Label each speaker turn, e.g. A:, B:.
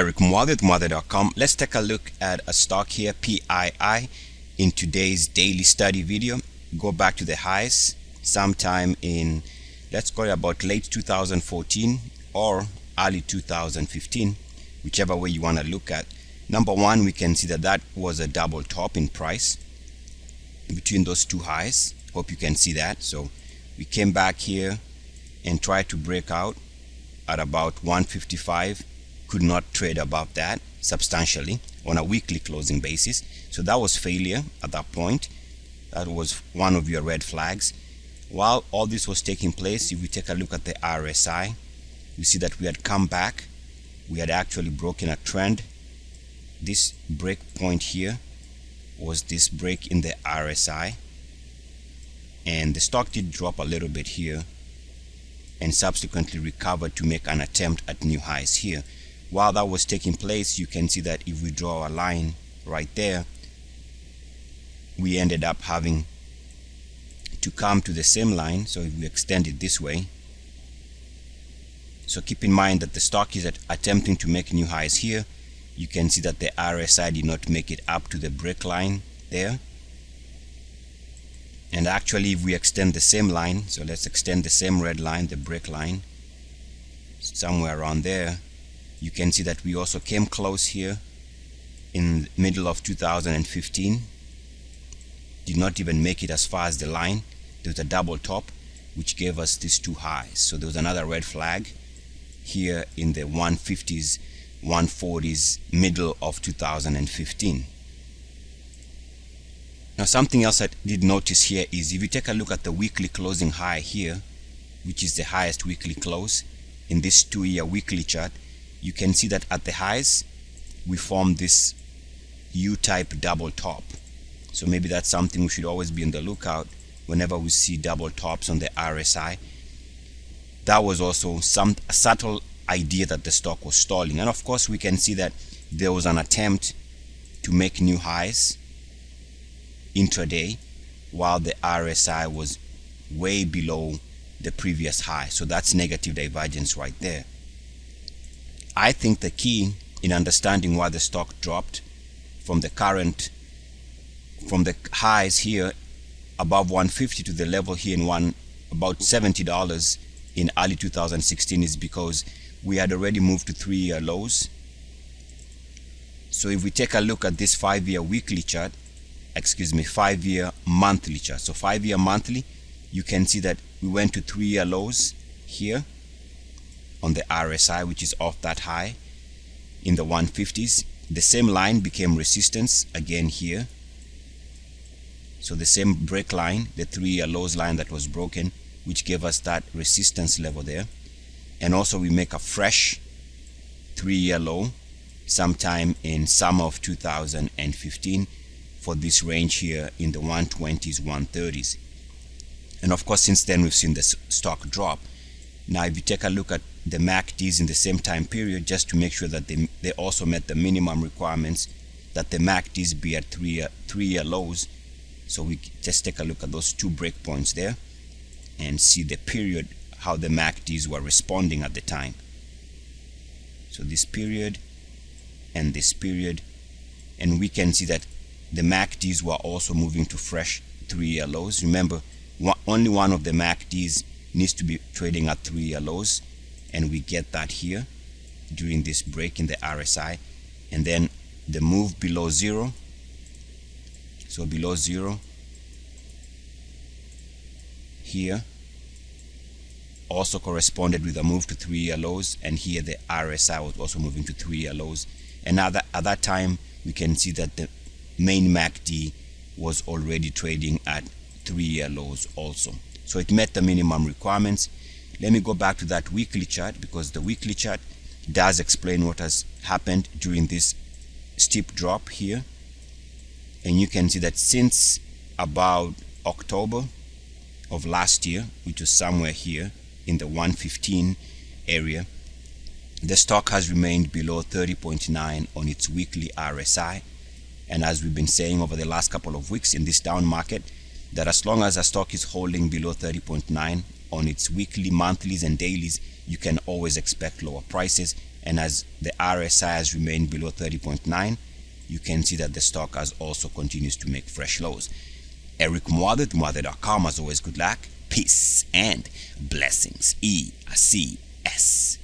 A: Eric Muathe at Muathe.com. Let's take a look at a stock here, PII, in today's daily study video. Go back to the highs sometime in, let's call it about late 2014 or early 2015, whichever way you want to look at. Number one, we can see that that was a double top in price between those two highs. Hope you can see that. So we came back here and tried to break out at about 155. Could not trade above that substantially on a weekly closing basis. So that was failure at that point. That was one of your red flags. While all this was taking place, if we take a look at the RSI, we see that we had come back. We had actually broken a trend. This break point here was this break in the RSI, and the stock did drop a little bit here and subsequently recovered to make an attempt at new highs here. While that was taking place, you can see that if we draw a line right there, we ended up having to come to the same line. So if we extend it this way, so keep in mind that the stock is attempting to make new highs here. You can see that the RSI did not make it up to the break line there. And actually, if we extend the same line, so let's extend the same red line, the break line, somewhere around there, you can see that we also came close here in the middle of 2015. Did not even make it as far as the line. There was a double top which gave us these two highs. So there was another red flag here in the 150s, 140s, middle of 2015. Now something else I did notice here is if you take a look at the weekly closing high here, which is the highest weekly close in this 2-year weekly chart, you can see that at the highs we formed this U-type double top. So maybe that's something we should always be on the lookout whenever we see double tops on the RSI. That was also a subtle idea that the stock was stalling. And of course we can see that there was an attempt to make new highs intraday while the RSI was way below the previous high. So that's negative divergence right there. I think the key in understanding why the stock dropped from the highs here above 150 to the level here in about $70 in early 2016 is because we had already moved to 3-year lows. So if we take a look at this 5-year weekly chart, 5-year monthly chart. So 5-year monthly, you can see that we went to 3-year lows here on the RSI, which is off that high in the 150s. The same line became resistance again here. So the same break line, the 3-year lows line that was broken, which gave us that resistance level there. And also we make a fresh 3-year low sometime in summer of 2015 for this range here in the 120s, 130s. And of course since then we've seen the stock drop. Now if you take a look at the MACDs in the same time period, just to make sure that they also met the minimum requirements, that the MACDs be at 3-year lows. So we just take a look at those two breakpoints there and see the period, how the MACDs were responding at the time. So this period and this period, and we can see that the MACDs were also moving to fresh 3-year lows. Remember, only one of the MACDs needs to be trading at 3-year lows, and we get that here during this break in the RSI. And then the move below zero, so below zero here also corresponded with a move to 3-year lows, and here the RSI was also moving to 3-year lows. And now that at that time we can see that the main MACD was already trading at 3-year lows also. So it met the minimum requirements. Let me go back to that weekly chart, because the weekly chart does explain what has happened during this steep drop here. And you can see that since about October of last year, which was somewhere here in the 115 area, the stock has remained below 30.9 on its weekly RSI. And as we've been saying over the last couple of weeks in this down market, that as long as a stock is holding below 30.9 on its weekly, monthlies and dailies, you can always expect lower prices and as the RSI has remained below 30.9, you can see that the stock has also continues to make fresh lows. Eric Muathe, Muathe.com. As always, good luck, peace, and blessings. ECS.